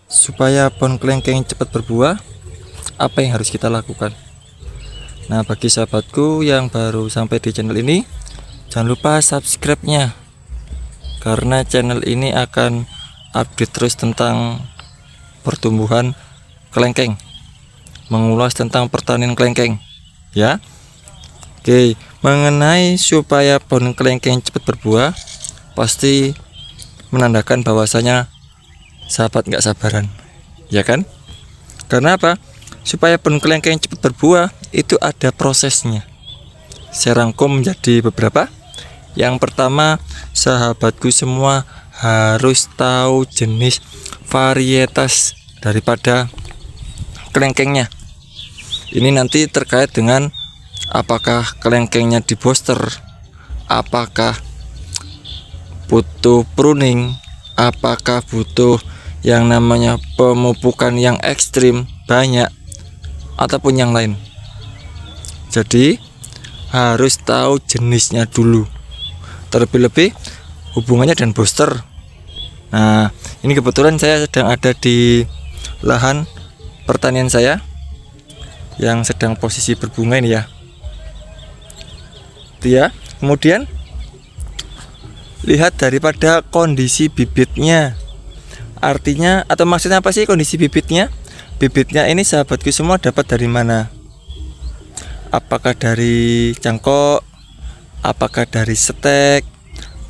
Supaya pohon kelengkeng cepat berbuah, apa yang harus kita lakukan? Nah, bagi sahabatku yang baru sampai di channel ini, jangan lupa subscribe-nya, karena channel ini akan update terus tentang pertumbuhan kelengkeng, mengulas tentang pertanian kelengkeng ya. Oke, mengenai supaya pohon kelengkeng cepat berbuah, pasti menandakan bahwasanya sahabat nggak sabaran, ya kan? Karena apa? Supaya pohon kelengkeng cepat berbuah itu ada prosesnya. Saya rangkum menjadi beberapa. Yang pertama, sahabatku semua harus tahu jenis varietas daripada kelengkengnya. Ini nanti terkait dengan apakah kelengkengnya di booster, apakah butuh pruning, apakah butuh yang namanya pemupukan yang ekstrim banyak, ataupun yang lain. Jadi harus tahu jenisnya dulu, terlebih-lebih hubungannya dengan booster. Nah, ini kebetulan saya sedang ada di lahan pertanian saya yang sedang posisi berbunga ini ya. Kemudian lihat daripada kondisi bibitnya. Artinya atau maksudnya apa sih kondisi bibitnya? Bibitnya ini sahabatku semua dapat dari mana? Apakah dari cangkok, apakah dari stek,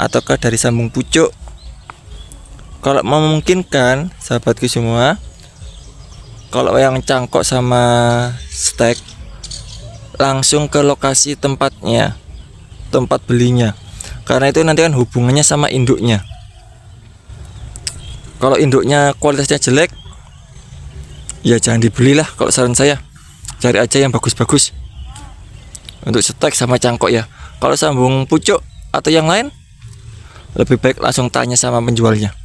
ataukah dari sambung pucuk? Kalau memungkinkan sahabatku semua, kalau yang cangkok sama stek, langsung ke lokasi tempatnya, tempat belinya, karena itu nanti kan hubungannya sama induknya. Kalau induknya kualitasnya jelek, ya jangan dibelilah. Kalau saran saya, cari aja yang bagus-bagus untuk stek sama cangkok ya. Kalau sambung pucuk atau yang lain, lebih baik langsung tanya sama penjualnya,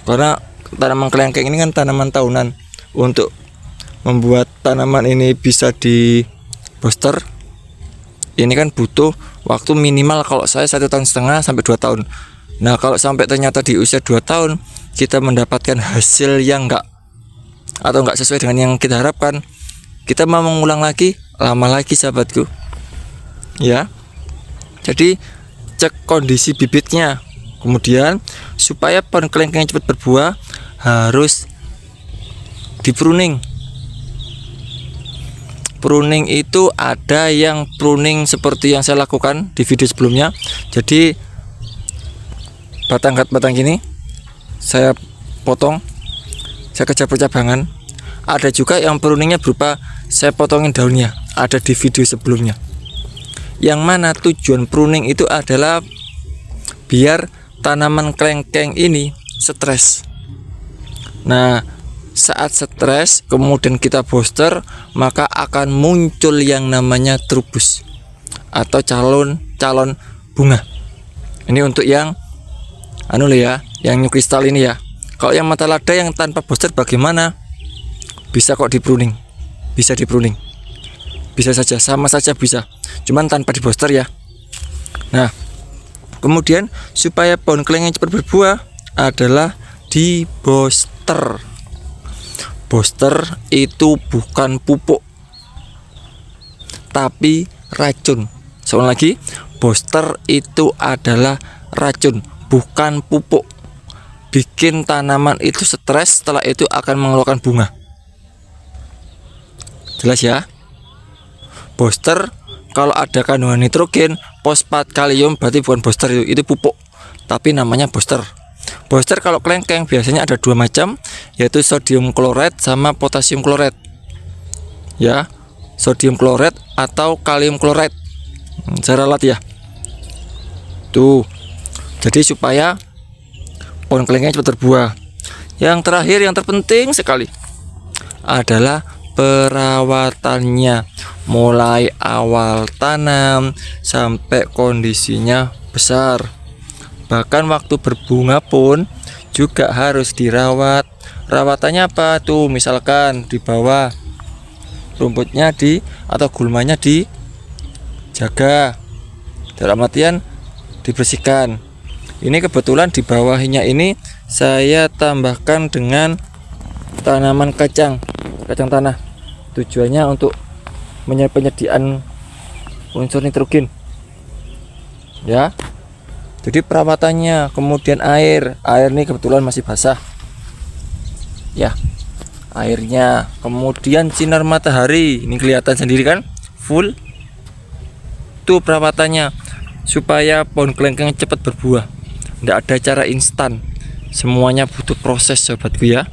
karena tanaman kelengkeng ini kan tanaman tahunan. Untuk membuat tanaman ini bisa di booster, ini kan butuh waktu minimal kalau saya 1,5 tahun sampai 2 tahun. Nah, kalau sampai ternyata di usia 2 tahun kita mendapatkan hasil yang enggak sesuai dengan yang kita harapkan, kita mau mengulang lagi, lama lagi sahabatku ya. Jadi cek kondisi bibitnya. Kemudian supaya pohon kelengkeng cepat berbuah harus di pruning. Pruning itu ada yang pruning seperti yang saya lakukan di video sebelumnya. Jadi batang gini saya potong, saya kejar percabangan. Ada juga yang pruningnya berupa saya potongin daunnya, ada di video sebelumnya. Yang mana tujuan pruning itu adalah biar tanaman kelengkeng ini stres. Nah, saat stres kemudian kita booster, maka akan muncul yang namanya trubus atau calon bunga. Ini untuk yang yang new kristal ini ya. Kalau yang mata lada yang tanpa booster bagaimana? Bisa kok di pruning. Bisa di pruning. Bisa saja, sama saja bisa. Cuman tanpa di booster ya. Nah, kemudian supaya pohon kelengkeng cepat berbuah adalah di booster. Booster itu bukan pupuk, tapi racun. Soal lagi, booster itu adalah racun, bukan pupuk. Bikin tanaman itu stres, setelah itu akan mengeluarkan bunga. Jelas ya? Booster kalau ada kandungan nitrogen, fosfat, kalium, berarti bukan booster, itu pupuk, tapi namanya booster. Booster kalau kelengkeng biasanya ada 2 macam, yaitu sodium kloret sama potasium kloret ya. Sodium kloret atau kalium kloret, saya ralat ya tuh. Jadi supaya pohon kelengkeng cepat berbuah. Yang terakhir, yang terpenting sekali adalah perawatannya, mulai awal tanam sampai kondisinya besar. Bahkan waktu berbunga pun juga harus dirawat. Rawatannya apa tuh? Misalkan di bawah rumputnya atau gulmanya dijaga, dalam artian dibersihkan. Ini kebetulan di bawahnya ini saya tambahkan dengan tanaman kacang tanah. Tujuannya untuk penyediaan unsur nitrogen. Ya. Jadi perawatannya, kemudian air ini kebetulan masih basah. Ya. Airnya, kemudian sinar matahari. Ini kelihatan sendiri kan? Full. Itu perawatannya supaya pohon kelengkeng cepat berbuah. Tidak ada cara instan, semuanya butuh proses sobatku ya.